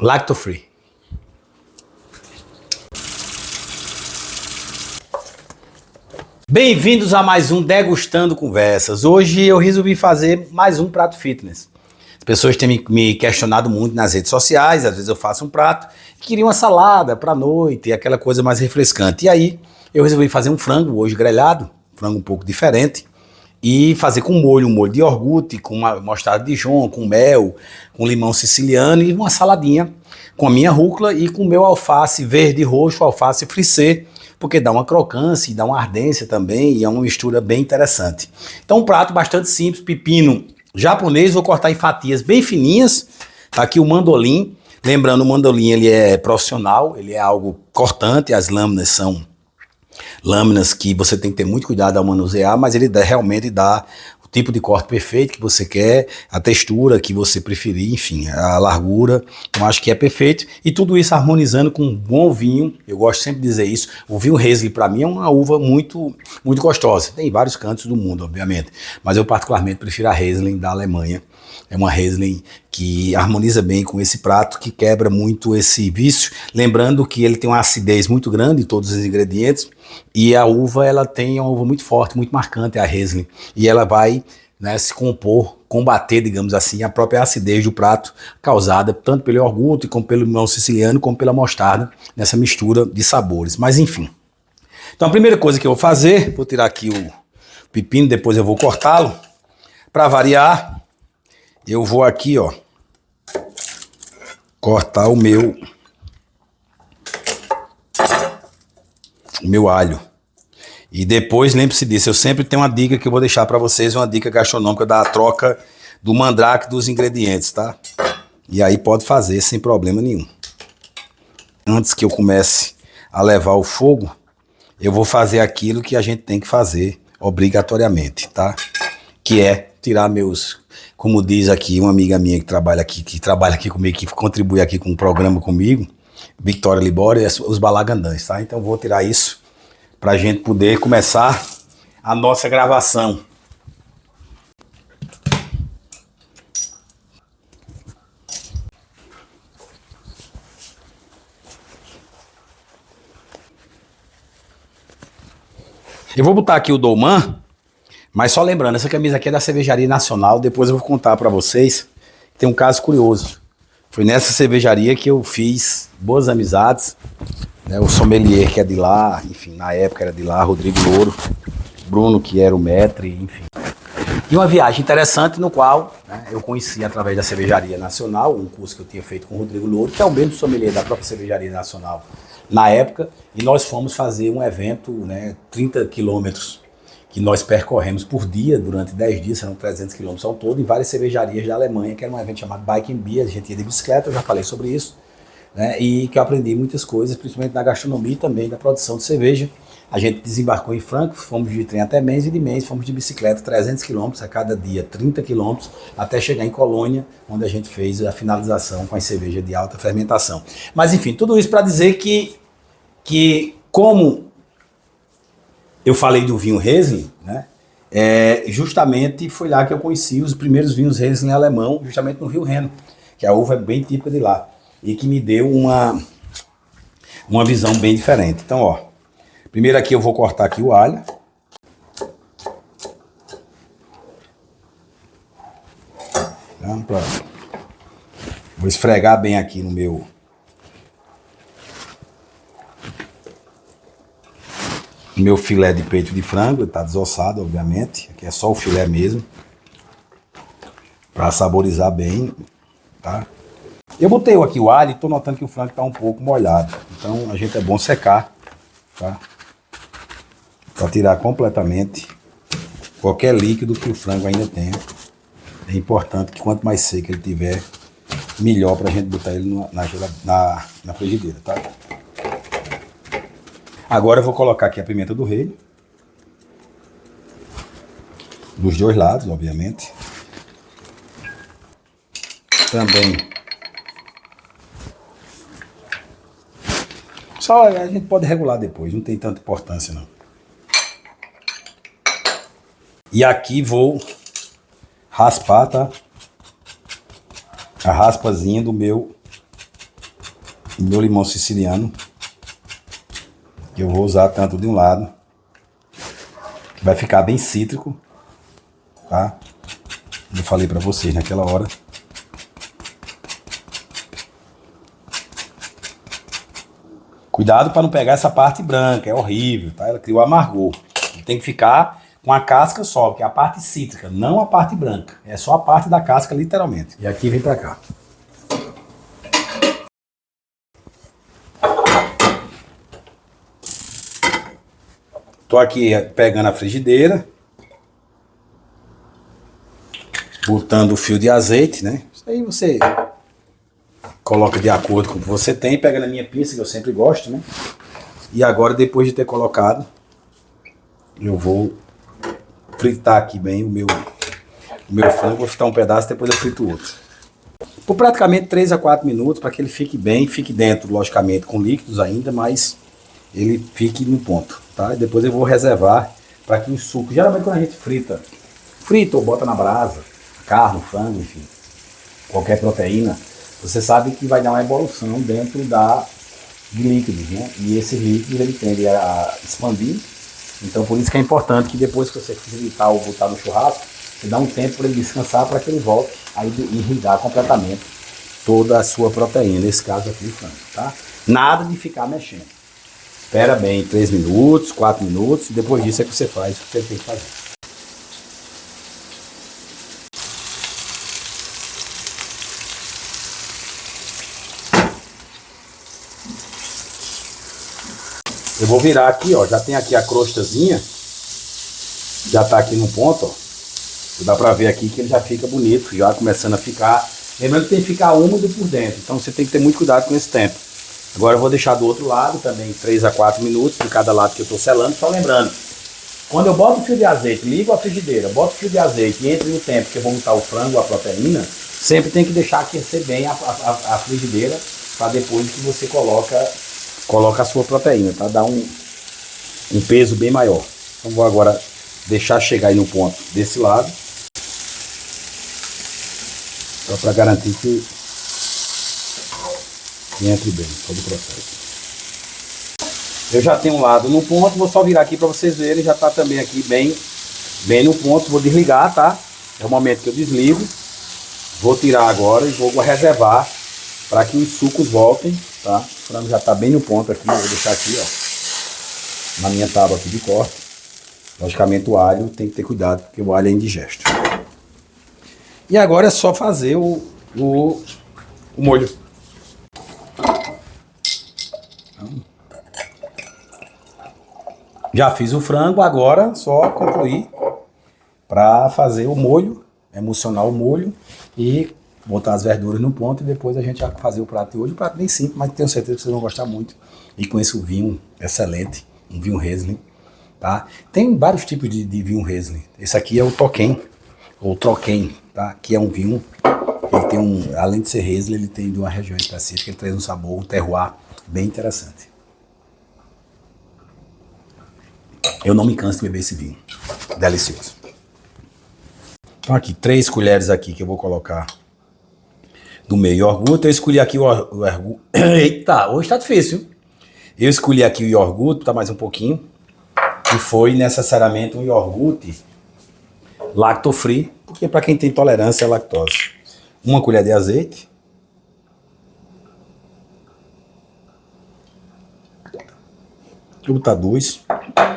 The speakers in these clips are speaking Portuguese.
Lacto-free. Bem-vindos a mais um Degustando Conversas. Hoje eu resolvi fazer mais um prato fitness. As pessoas têm me questionado muito nas redes sociais, às vezes eu faço um prato, queria uma salada para a noite, aquela coisa mais refrescante. E aí eu resolvi fazer um frango hoje grelhado, frango um pouco diferente, e fazer com molho, um molho de iogurte, com uma mostarda de Dijon, com mel, com limão siciliano e uma saladinha com a minha rúcula e com o meu alface verde e roxo, alface frisê, porque dá uma crocância e dá uma ardência também e é uma mistura bem interessante. Então um prato bastante simples, pepino japonês, vou cortar em fatias bem fininhas, tá aqui o mandolim, lembrando o mandolim ele é profissional, ele é algo cortante, as lâminas são lâminas que você tem que ter muito cuidado ao manusear, mas ele realmente dá o tipo de corte perfeito que você quer, a textura que você preferir, enfim, a largura, eu acho que é perfeito, e tudo isso harmonizando com um bom vinho. Eu gosto sempre de dizer isso, o vinho Riesling para mim é uma uva muito gostosa, tem vários cantos do mundo, obviamente, mas eu particularmente prefiro a Riesling da Alemanha. É uma Riesling que harmoniza bem com esse prato, que quebra muito esse vício. Lembrando que ele tem uma acidez muito grande em todos os ingredientes. E a uva, ela tem uma uva muito forte, muito marcante, a Riesling. E ela vai, né, se combater, digamos assim, a própria acidez do prato, causada tanto pelo iogurte, como pelo limão siciliano, como pela mostarda, nessa mistura de sabores. Mas enfim. Então a primeira coisa que eu vou fazer, vou tirar aqui o pepino, depois eu vou cortá-lo. Para variar, eu vou aqui, ó, cortar o meu alho. E depois, lembre-se disso, eu sempre tenho uma dica que eu vou deixar para vocês, uma dica gastronômica da troca do mandrake dos ingredientes, tá? E aí pode fazer sem problema nenhum. Antes que eu comece a levar o fogo, eu vou fazer aquilo que a gente tem que fazer obrigatoriamente, tá? Que é tirar meus... Como diz aqui uma amiga minha que trabalha aqui comigo, que contribui aqui com o programa comigo, Victoria Libório, os balagandãs, tá? Então vou tirar isso pra gente poder começar a nossa gravação. Eu vou botar aqui o Dolman, mas só lembrando, essa camisa aqui é da Cervejaria Nacional, depois eu vou contar para vocês, tem um caso curioso. Foi nessa cervejaria que eu fiz boas amizades, né, o sommelier que é de lá, enfim, na época era de lá, Rodrigo Louro, Bruno que era o maître, enfim. E uma viagem interessante no qual, né, eu conheci através da Cervejaria Nacional, um curso que eu tinha feito com o Rodrigo Louro, que é o mesmo sommelier da própria Cervejaria Nacional na época, e nós fomos fazer um evento, né, 30 quilômetros, que nós percorremos por dia, durante 10 dias, serão 300 quilômetros ao todo, em várias cervejarias da Alemanha, que era um evento chamado Bike and Beer, a gente ia de bicicleta, eu já falei sobre isso, né, e que eu aprendi muitas coisas, principalmente na gastronomia e também da produção de cerveja. A gente desembarcou em Frankfurt, fomos de trem até Mainz, e de Mainz fomos de bicicleta 300 quilômetros a cada dia, 30 quilômetros, até chegar em Colônia, onde a gente fez a finalização com as cervejas de alta fermentação. Mas enfim, tudo isso para dizer que como eu falei do vinho Riesling, né? Justamente foi lá que eu conheci os primeiros vinhos Riesling alemão, justamente no Rio Reno, que a uva é bem típica de lá, e que me deu uma visão bem diferente. Então, ó, primeiro aqui eu vou cortar aqui o alho. Vou esfregar bem aqui no meu filé de peito de frango, está desossado, obviamente. Aqui é só o filé mesmo, para saborizar bem, tá? Eu botei aqui o alho e estou notando que o frango está um pouco molhado. Então a gente é bom secar, tá? Para tirar completamente qualquer líquido que o frango ainda tenha. É importante que quanto mais seco ele tiver, melhor para a gente botar ele na frigideira, tá? Agora eu vou colocar aqui a pimenta do reino. Dos dois lados, obviamente. Também. Só a gente pode regular depois, não tem tanta importância não. E aqui vou raspar, tá? A raspazinha do meu o meu limão siciliano, que eu vou usar tanto de um lado, que vai ficar bem cítrico, tá? Eu falei pra vocês naquela hora. Cuidado para não pegar essa parte branca, é horrível, tá? Ela cria o amargor. Tem que ficar com a casca só, que é a parte cítrica, não a parte branca. É só a parte da casca, literalmente. E aqui vem pra cá. Tô aqui pegando a frigideira, botando o fio de azeite, né? Isso aí você coloca de acordo com o que você tem, pega na minha pinça, que eu sempre gosto, né? E agora, depois de ter colocado, eu vou fritar aqui bem o meu frango. Vou fritar um pedaço, depois eu frito o outro. Por praticamente 3 a 4 minutos, para que ele fique bem, fique dentro, logicamente, com líquidos ainda, mas ele fique no ponto, tá? E depois eu vou reservar para que o suco, geralmente quando a gente frita ou bota na brasa, carne, frango, enfim, qualquer proteína, você sabe que vai dar uma evolução dentro de líquidos, né? E esses líquidos ele tende a expandir. Então por isso que é importante que depois que você fritar ou botar no churrasco, você dá um tempo para ele descansar, para que ele volte a irrigar completamente toda a sua proteína, nesse caso aqui o frango, tá? Nada de ficar mexendo. Espera bem 3 minutos, 4 minutos, e depois disso é que você faz o que você tem que fazer. Eu vou virar aqui, ó, já tem aqui a crostazinha, já tá aqui no ponto, ó. Dá pra ver aqui que ele já fica bonito, já começando a ficar. Lembrando que tem que ficar úmido por dentro, então você tem que ter muito cuidado com esse tempo. Agora eu vou deixar do outro lado também 3 a 4 minutos de cada lado que eu tô selando, só lembrando. Quando eu boto o fio de azeite, ligo a frigideira, boto o fio de azeite e entre no tempo que eu vou botar o frango, a proteína, sempre tem que deixar aquecer bem a frigideira, para depois que você coloca a sua proteína, tá? Dá um peso bem maior. Então vou agora deixar chegar aí no ponto desse lado, só para garantir que entre bem todo o processo. Eu já tenho um lado no ponto, vou só virar aqui para vocês verem, já está também aqui bem no ponto. Vou desligar, tá? É o momento que eu desligo. Vou tirar agora e vou reservar para que os sucos voltem, tá? O frango já está bem no ponto aqui, eu vou deixar aqui, ó, na minha tábua aqui de corte. Logicamente o alho tem que ter cuidado, porque o alho é indigesto. E agora é só fazer o molho. Já fiz o frango, agora só concluir para fazer o molho, emulsionar o molho e botar as verduras no ponto, e depois a gente vai fazer o prato de hoje. Um prato bem simples, mas tenho certeza que vocês vão gostar muito. E com esse vinho excelente, um vinho Riesling, tá? Tem vários tipos de vinho Riesling. Esse aqui é o Toquem, ou Troquem, tá? Que é um vinho, ele tem além de ser Riesling, ele tem de uma região específica, ele traz um sabor, um terroir bem interessante. Eu não me canso de beber esse vinho, delicioso. Então aqui, 3 colheres aqui que eu vou colocar do meio iogurte. Eu escolhi aqui o iogurte. Eita, hoje tá difícil. Eu escolhi aqui o iogurte, tá mais um pouquinho. E foi necessariamente um iogurte lacto-free, porque para quem tem intolerância à lactose. 1 colher de azeite. Vou botar 2.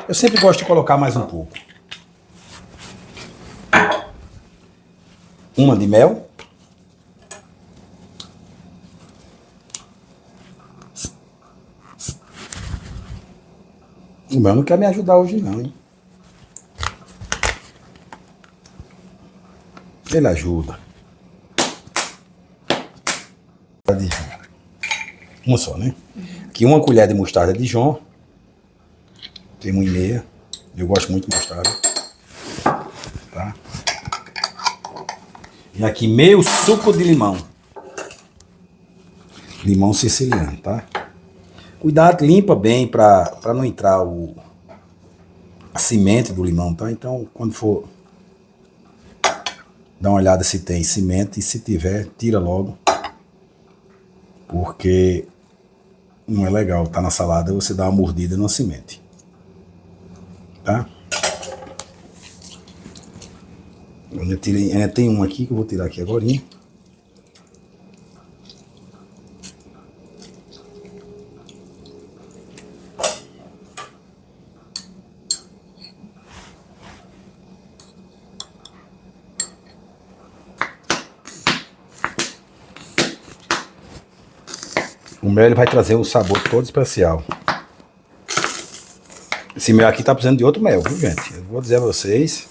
Eu sempre gosto de colocar mais um pouco. 1 de mel. O mel não quer me ajudar hoje não, hein? Ele ajuda. Uma só, né? Aqui 1 colher de mostarda Dijon. Tem 1,5. Eu gosto muito de mostarda. Tá? E aqui meio suco de limão. Limão siciliano, tá? Cuidado, limpa bem para não entrar a semente do limão, tá? Então, quando for, dá uma olhada se tem semente, e se tiver, tira logo. Porque não é legal tá na salada você dar uma mordida numa semente, tá? Ainda tem um aqui que eu vou tirar aqui agorinha. O mel ele vai trazer um sabor todo especial. Esse mel aqui tá precisando de outro mel, viu, gente? Eu vou dizer a vocês.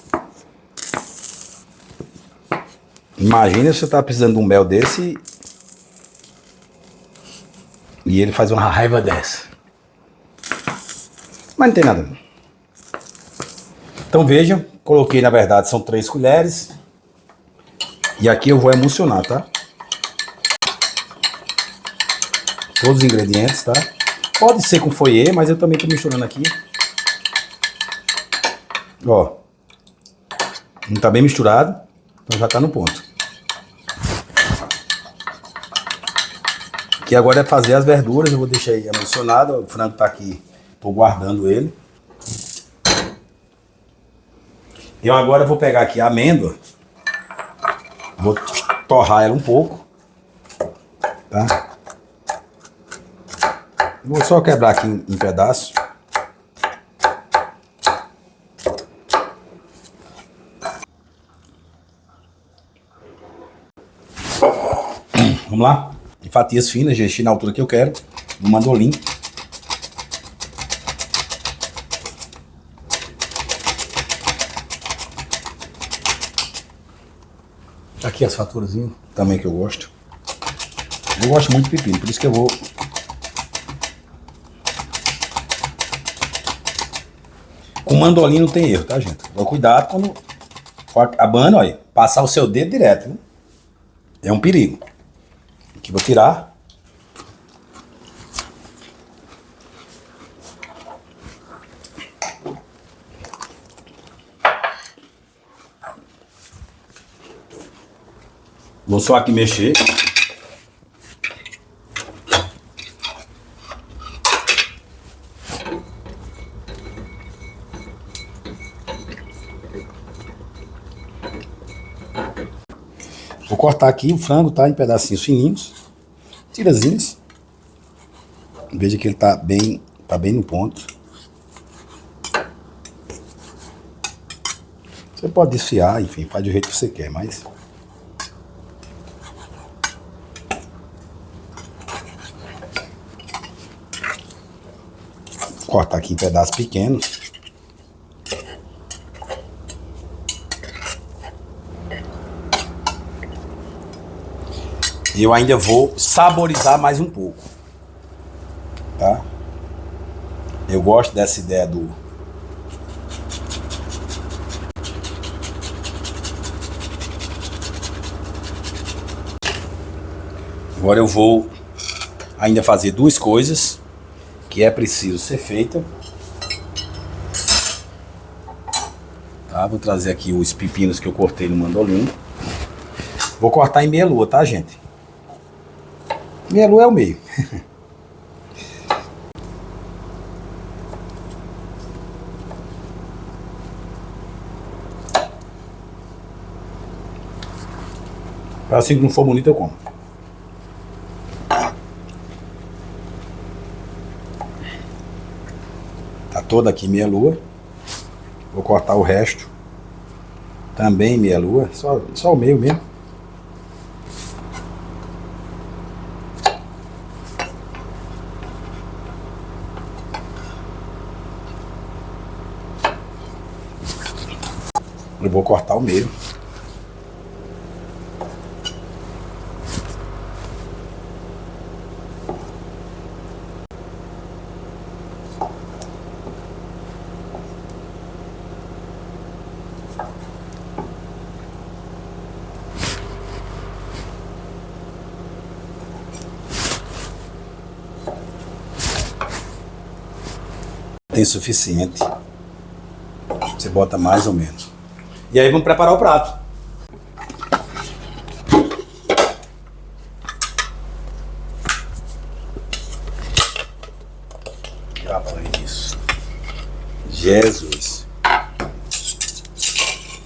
Imagina se você tá precisando de um mel desse e ele faz uma raiva dessa. Mas não tem nada. Então vejam, coloquei na verdade são 3 colheres. E aqui eu vou emulsionar, tá? Todos os ingredientes, tá? Pode ser com fouet, mas eu também tô misturando aqui. Ó. Não tá bem misturado, então já tá no ponto. Aqui agora é fazer as verduras, eu vou deixar aí emulsionado. O frango tá aqui, tô guardando ele. Eu agora vou pegar aqui a amêndoa. Vou torrar ela um pouco. Tá? Vou só quebrar aqui em pedaços. Vamos lá. Em fatias finas, deixei na altura que eu quero. No mandolim. Aqui as faturazinhas também que eu gosto. Eu gosto muito de pepino, por isso que eu vou... Com mandolim não tem erro, tá, gente? Então, cuidado quando for abano, olha, passar o seu dedo direto, viu? É um perigo. Aqui vou tirar. Vou só aqui mexer. Vou cortar aqui o frango, tá? Em pedacinhos fininhos. Tirazinhos. Veja que ele tá bem no ponto. Você pode desfiar, enfim, faz do jeito que você quer, mas... Vou cortar aqui em pedaços pequenos. E eu ainda vou saborizar mais um pouco, tá? Eu gosto dessa ideia do... Agora eu vou ainda fazer 2 coisas que é preciso ser feita. Tá? Vou trazer aqui os pepinos que eu cortei no mandolim. Vou cortar em meia lua, tá, gente? Meia lua é o meio. Assim que não for bonito eu como. Tá toda aqui meia lua. Vou cortar o resto. Também meia lua. Só o meio mesmo. Eu vou cortar o meio. Tem suficiente. Você bota mais ou menos. E aí vamos preparar o prato. Jesus.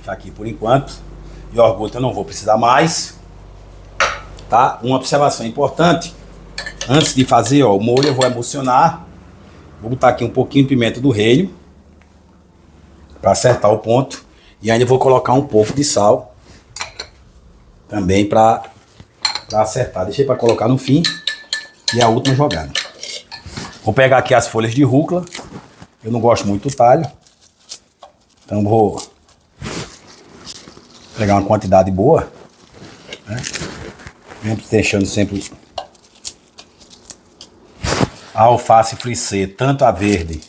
Tá aqui por enquanto. Iogurte eu não vou precisar mais. Tá? Uma observação importante. Antes de fazer, ó, o molho eu vou emulsionar. Vou botar aqui um pouquinho de pimenta do reino. Para acertar o ponto. E ainda vou colocar um pouco de sal. Também para acertar. Deixei para colocar no fim. E a última jogada. Vou pegar aqui as folhas de rúcula. Eu não gosto muito do talho. Então vou pegar uma quantidade boa. Né? Sempre deixando sempre a alface frisê, tanto a verde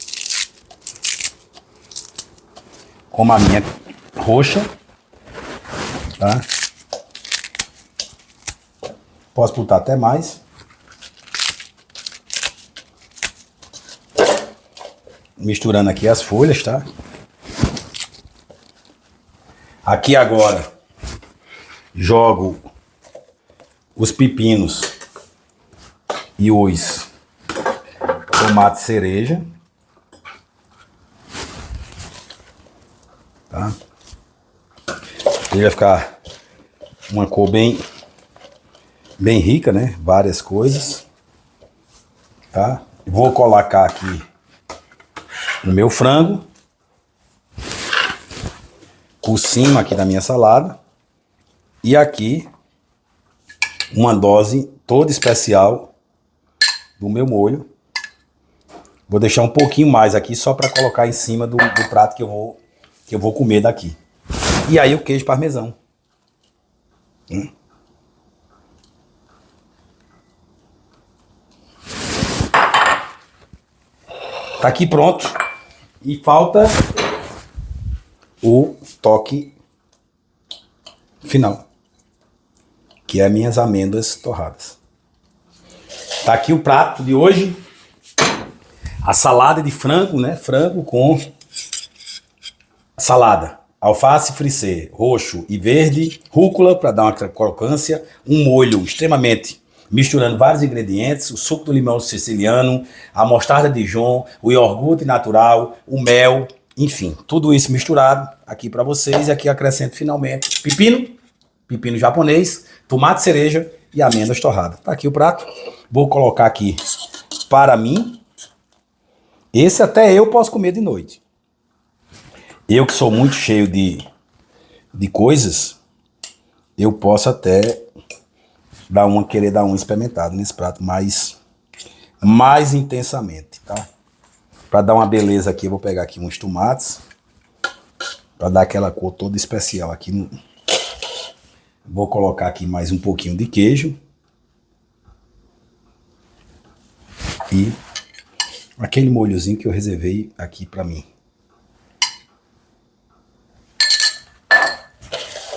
como a minha roxa. Tá? Posso botar até mais. Misturando aqui as folhas, tá? Aqui agora jogo os pepinos e os tomates cereja, tá? Ele vai ficar uma cor bem rica, né? Várias coisas, tá? Vou colocar aqui o meu frango por cima aqui da minha salada. E aqui uma dose toda especial do meu molho. Vou deixar um pouquinho mais aqui só para colocar em cima do prato que eu vou comer daqui. E aí o queijo parmesão. Tá aqui pronto. E falta o toque final, que é minhas amêndoas torradas. Tá aqui o prato de hoje. A salada de frango, né? Frango com salada, alface frisê, roxo e verde, rúcula para dar uma crocância, um molho extremamente misturando vários ingredientes, o suco do limão siciliano, a mostarda Dijon, o iogurte natural, o mel, enfim, tudo isso misturado aqui para vocês. E aqui acrescento finalmente pepino japonês, tomate cereja e amêndoas torradas. Tá aqui o prato. Vou colocar aqui para mim. Esse até eu posso comer de noite. Eu que sou muito cheio de coisas, eu posso até querer dar um experimentado nesse prato mais intensamente, tá? Para dar uma beleza aqui, eu vou pegar aqui uns tomates para dar aquela cor toda especial aqui. Vou colocar aqui mais um pouquinho de queijo e aquele molhozinho que eu reservei aqui para mim.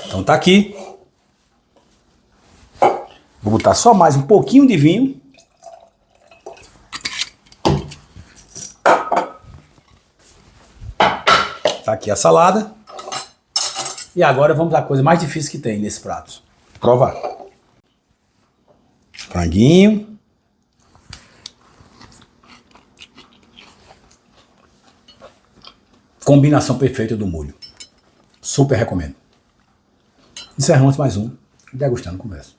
Então tá aqui. Vou botar só mais um pouquinho de vinho. Tá aqui a salada. E agora vamos à coisa mais difícil que tem nesse prato. Provar. Franguinho. Combinação perfeita do molho. Super recomendo. Encerramos mais um Degustando Conversa.